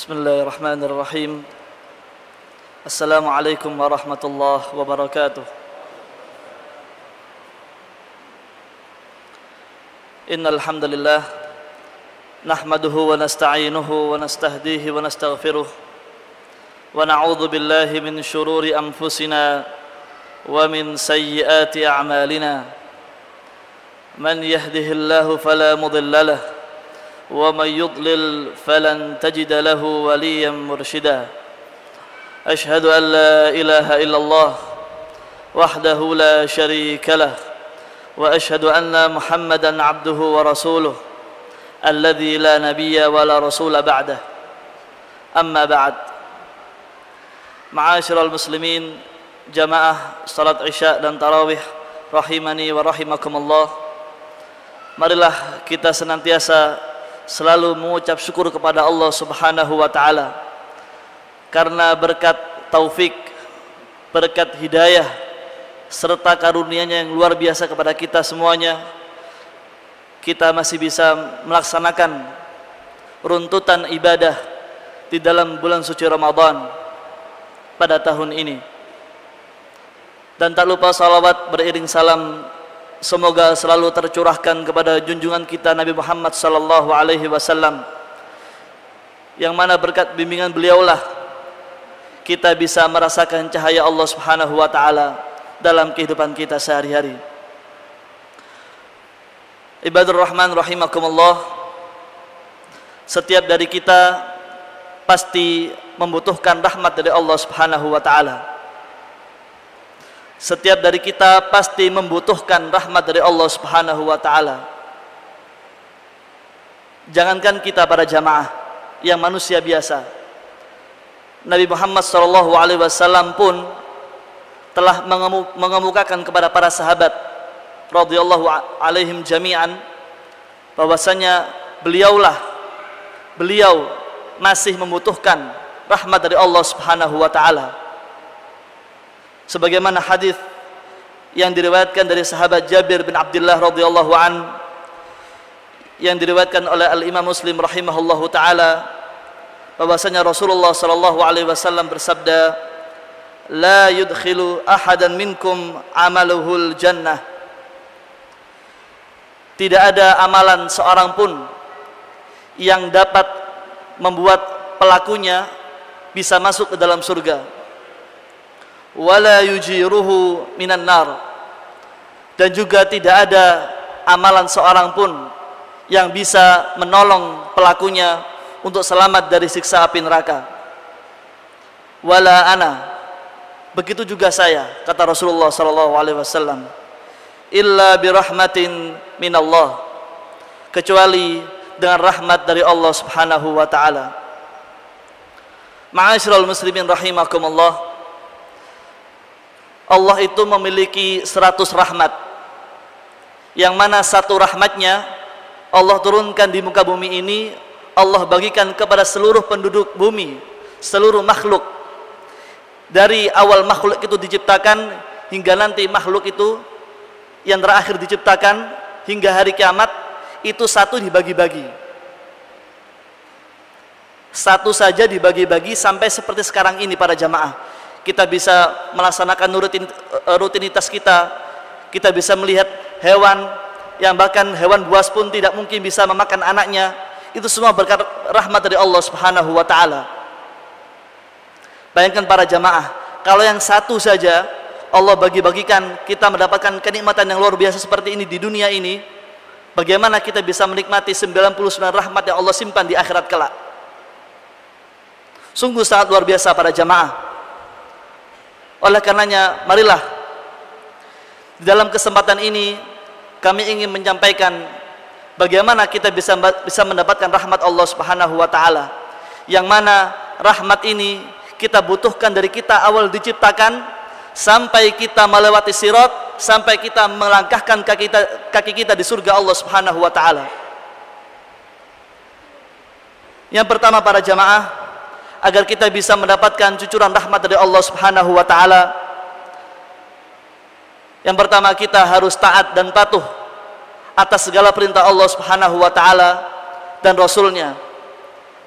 Bismillahirrahmanirrahim. Assalamualaikum warahmatullahi wabarakatuh. Innal hamdalillah nahmaduhu wa nasta'inuhu wa nastahdihi wa nastaghfiruh wa na'udzu billahi min shururi anfusina wa min sayyiati a'malina. Man yahdihillahu fala mudilla lahu ومن يضلل فلن تجد له وليا مرشدا أشهد أن لا إله إلا الله وحده لا شريك له وأشهد أن محمدا عبده ورسوله الذي لا نبي ولا رسول بعده أما بعد معاشر المسلمين jamaah salat isya dan tarawih rahimani wa rahimakumullah. Marilah kita senantiasa selalu mengucap syukur kepada Allah Subhanahu wa taala karena berkat taufik, berkat hidayah serta karunia-Nya yang luar biasa kepada kita semuanya, kita masih bisa melaksanakan runtutan ibadah di dalam bulan suci Ramadan pada tahun ini. Dan tak lupa salawat beriring salam semoga selalu tercurahkan kepada junjungan kita Nabi Muhammad sallallahu alaihi wasallam, yang mana berkat bimbingan beliaulah kita bisa merasakan cahaya Allah Subhanahu wa taala dalam kehidupan kita sehari-hari. Ibadur Rahman rahimakumullah, setiap dari kita pasti membutuhkan rahmat dari Allah Subhanahu wa taala. Setiap dari kita pasti membutuhkan rahmat dari Allah Subhanahu wa taala. Jangankan kita para jamaah yang manusia biasa, Nabi Muhammad sallallahu alaihi wasallam pun telah mengemukakan kepada para sahabat radhiyallahu alaihim jami'an bahwasanya beliau masih membutuhkan rahmat dari Allah Subhanahu wa taala. Sebagaimana hadis yang diriwayatkan dari sahabat Jabir bin Abdullah radhiyallahu an, yang diriwayatkan oleh Al-Imam Muslim rahimahullahu taala, bahwasanya Rasulullah sallallahu alaihi wasallam bersabda, "La yudkhilu ahadan minkum amaluhul jannah." Tidak ada amalan seorang pun yang dapat membuat pelakunya bisa masuk ke dalam surga. Wala yujiruhu minan nar, dan juga tidak ada amalan seorang pun yang bisa menolong pelakunya untuk selamat dari siksa api neraka. Wala ana, begitu juga saya, kata Rasulullah sallallahu alaihi wasallam, illa birahmatin minallah, kecuali dengan rahmat dari Allah Subhanahu wa taala. Ma'asyiral muslimin rahimakumullah, Allah itu memiliki 100 rahmat, yang mana satu rahmatnya Allah turunkan di muka bumi ini, Allah bagikan kepada seluruh penduduk bumi, seluruh makhluk. Dari awal makhluk itu diciptakan hingga nanti makhluk itu yang terakhir diciptakan hingga hari kiamat, itu satu dibagi-bagi. Satu saja dibagi-bagi sampai seperti sekarang ini para jamaah. Kita bisa melaksanakan rutinitas kita. Kita bisa melihat hewan yang bahkan hewan buas pun tidak mungkin bisa memakan anaknya. Itu semua berkat rahmat dari Allah Subhanahu wa taala. Bayangkan para jamaah, kalau yang satu saja Allah bagi-bagikan, kita mendapatkan kenikmatan yang luar biasa seperti ini di dunia ini, bagaimana kita bisa menikmati 99 rahmat yang Allah simpan di akhirat kelak? Sungguh sangat luar biasa para jamaah. Oleh karenanya, marilah di dalam kesempatan ini kami ingin menyampaikan bagaimana kita bisa mendapatkan rahmat Allah Subhanahu wa taala, yang mana rahmat ini kita butuhkan dari kita awal diciptakan sampai kita melewati sirat, sampai kita melangkahkan kaki kita di surga Allah Subhanahu wa taala. Yang pertama para jamaah, agar kita bisa mendapatkan cucuran rahmat dari Allah Subhanahu wa taala, yang pertama kita harus taat dan patuh atas segala perintah Allah Subhanahu wa taala dan Rasulnya.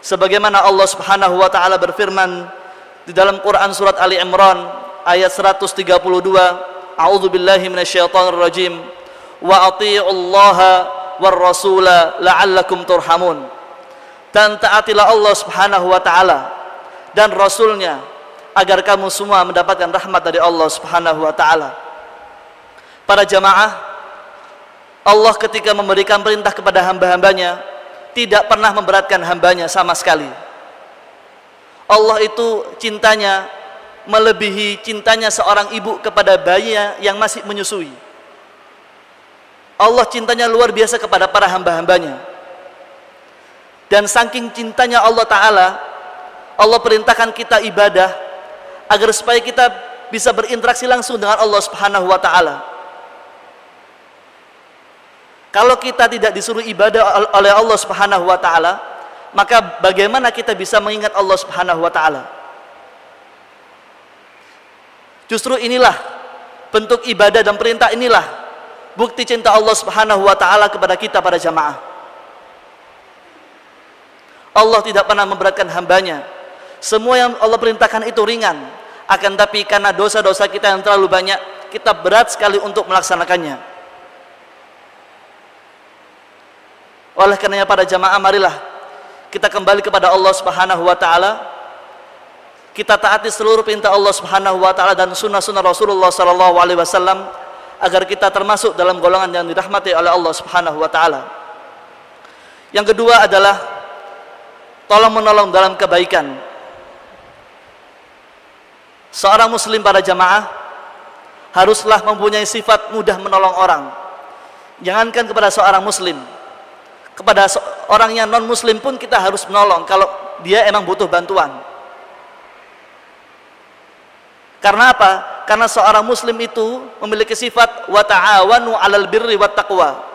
sebagaimana Allah Subhanahu wa taala berfirman di dalam Quran surat Ali Imran ayat 132, a'udzubillahi minasyaitonir rajim, wa athi'ullaha war rasula la'allakum turhamun. Dan taatilah Allah Subhanahu wa taala dan rasulnya agar kamu semua mendapatkan rahmat dari Allah Subhanahu wa taala. Para jamaah, Allah ketika memberikan perintah kepada hamba-hambanya tidak pernah memberatkan hambanya sama sekali. Allah itu cintanya melebihi cintanya seorang ibu kepada bayinya yang masih menyusui. Allah cintanya luar biasa kepada para hamba-hambanya. Dan saking cintanya Allah Ta'ala, Allah perintahkan kita ibadah agar supaya kita bisa berinteraksi langsung dengan Allah Subhanahu wa Ta'ala. Kalau kita tidak disuruh ibadah oleh Allah Subhanahu wa Ta'ala, maka bagaimana kita bisa mengingat Allah Subhanahu wa Ta'ala? Justru inilah bentuk ibadah dan perintah, inilah bukti cinta Allah Subhanahu wa Ta'ala kepada kita para jamaah. Allah tidak pernah memberatkan hambanya. Semua yang Allah perintahkan itu ringan, akan tapi karena dosa-dosa kita yang terlalu banyak, kita berat sekali untuk melaksanakannya. Oleh karenanya para jamaah, marilah kita kembali kepada Allah Subhanahu wa Ta'ala. Kita taati seluruh perintah Allah Subhanahu wa Ta'ala dan sunnah-sunnah Rasulullah sallallahu alaihi wasallam agar kita termasuk dalam golongan yang dirahmati oleh Allah Subhanahu wa Ta'ala. Yang kedua adalah tolong menolong dalam kebaikan. Seorang muslim para jamaah haruslah mempunyai sifat mudah menolong orang. Jangankan kepada seorang muslim, kepada orang yang non muslim pun kita harus menolong kalau dia emang butuh bantuan. Karena apa? Karena seorang muslim itu memiliki sifat wa ta'awanu 'alal birri wat taqwa.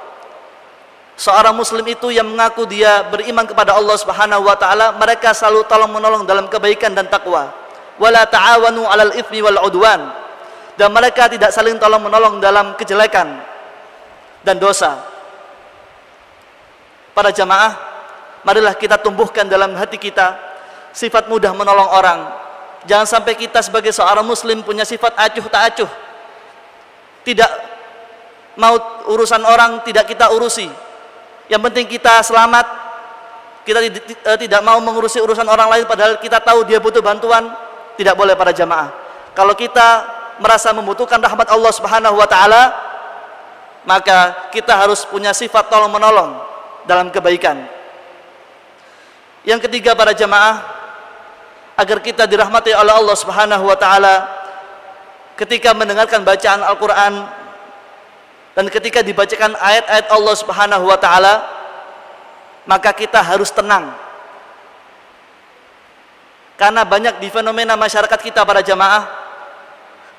Seorang muslim itu yang mengaku dia beriman kepada Allah Subhanahu wa Ta'ala, mereka selalu tolong menolong dalam kebaikan dan takwa. Wala ta'awanu 'alal itsmi wal 'udwan. Dan mereka tidak saling tolong menolong dalam kejelekan dan dosa. Para jamaah, marilah kita tumbuhkan dalam hati kita sifat mudah menolong orang. Jangan sampai kita sebagai seorang muslim punya sifat acuh tak acuh. Tidak mau urusan orang tidak kita urusi. Yang penting kita selamat. Kita tidak mau mengurusi urusan orang lain padahal kita tahu dia butuh bantuan. Tidak boleh para jamaah. Kalau kita merasa membutuhkan rahmat Allah Subhanahu wa Ta'ala, maka kita harus punya sifat tolong menolong dalam kebaikan. Yang ketiga para jamaah, agar kita dirahmati oleh Allah Subhanahu wa Ta'ala, ketika mendengarkan bacaan Al-Quran dan ketika dibacakan ayat-ayat Allah Subhanahu wa Ta'ala, maka kita harus tenang. Karena banyak di fenomena masyarakat kita para jamaah,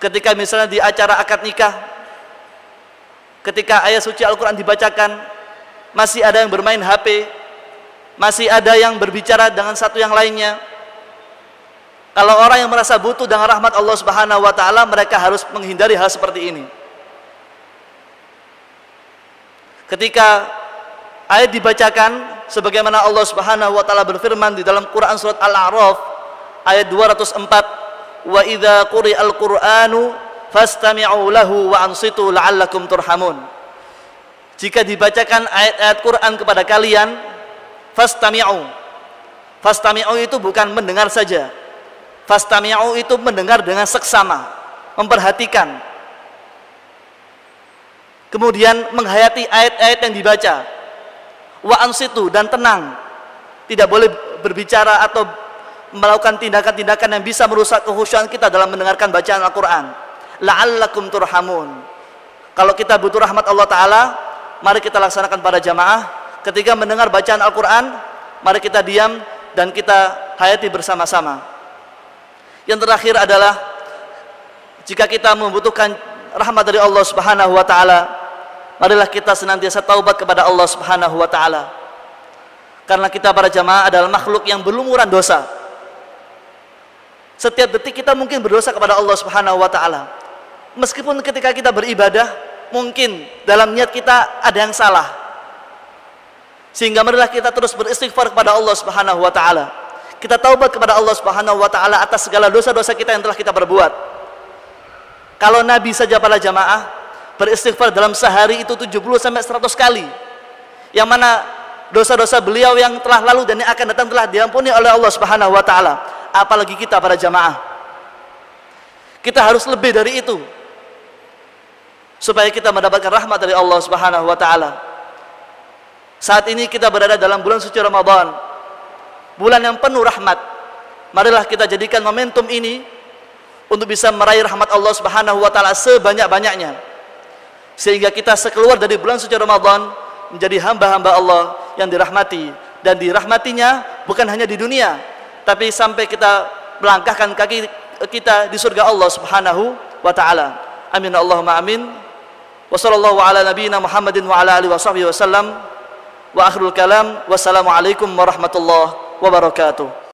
ketika misalnya di acara akad nikah, ketika ayat suci Al-Quran dibacakan, masih ada yang bermain HP, masih ada yang berbicara dengan satu yang lainnya. Kalau orang yang merasa butuh dengan rahmat Allah Subhanahu wa Ta'ala, mereka harus menghindari hal seperti ini. Ketika ayat dibacakan, sebagaimana Allah Subhanahu wa Ta'ala berfirman di dalam Quran surat Al-A'raf ayat 204, wa idza quri'al qur'anu fastami'u lahu wa ansitu la'allakum turhamun. Jika dibacakan ayat-ayat Quran kepada kalian, fastami'u. Fastami'u itu bukan mendengar saja. Fastami'u itu mendengar dengan seksama, memperhatikan. Kemudian menghayati ayat-ayat yang dibaca. Wa ansitu, dan tenang. Tidak boleh berbicara atau melakukan tindakan-tindakan yang bisa merusak kekhusyuan kita dalam mendengarkan bacaan Al-Quran. La'allakum turhamun. Kalau kita butuh rahmat Allah Ta'ala, mari kita laksanakan pada jamaah. Ketika mendengar bacaan Al-Quran, mari kita diam dan kita hayati bersama-sama. Yang terakhir adalah, jika kita membutuhkan rahmat dari Allah Subhanahu wa Ta'ala, marilah kita senantiasa taubat kepada Allah Subhanahu wa Ta'ala. Karena kita para jamaah adalah makhluk yang berlumuran dosa. Setiap detik kita mungkin berdosa kepada Allah Subhanahu wa Ta'ala. Meskipun ketika kita beribadah, mungkin dalam niat kita ada yang salah. Sehingga marilah kita terus beristighfar kepada Allah Subhanahu wa taala. Kita taubat kepada Allah Subhanahu wa taala atas segala dosa-dosa kita yang telah kita perbuat. Kalau Nabi saja para jamaah beristighfar dalam sehari itu 70 sampai 100 kali. Yang mana dosa-dosa beliau yang telah lalu dan yang akan datang telah diampuni oleh Allah Subhanahu wa taala. Apalagi kita para jamaah. Kita harus lebih dari itu supaya kita mendapatkan rahmat dari Allah Subhanahu wa taala. Saat ini kita berada dalam bulan suci Ramadan, bulan yang penuh rahmat. Marilah kita jadikan momentum ini untuk bisa meraih rahmat Allah Subhanahu wa taala sebanyak-banyaknya, sehingga kita sekeluar dari bulan suci Ramadan menjadi hamba-hamba Allah yang dirahmati, dan dirahmatinya bukan hanya di dunia, tapi sampai kita melangkahkan kaki kita di surga Allah Subhanahu wa taala. Amin Allahumma amin. Wa sallallahu ala nabiyyina Muhammadin wa ala alihi wa sahbihi wasallam. Wa akhirul kalam, wassalamualaikum warahmatullahi wabarakatuh.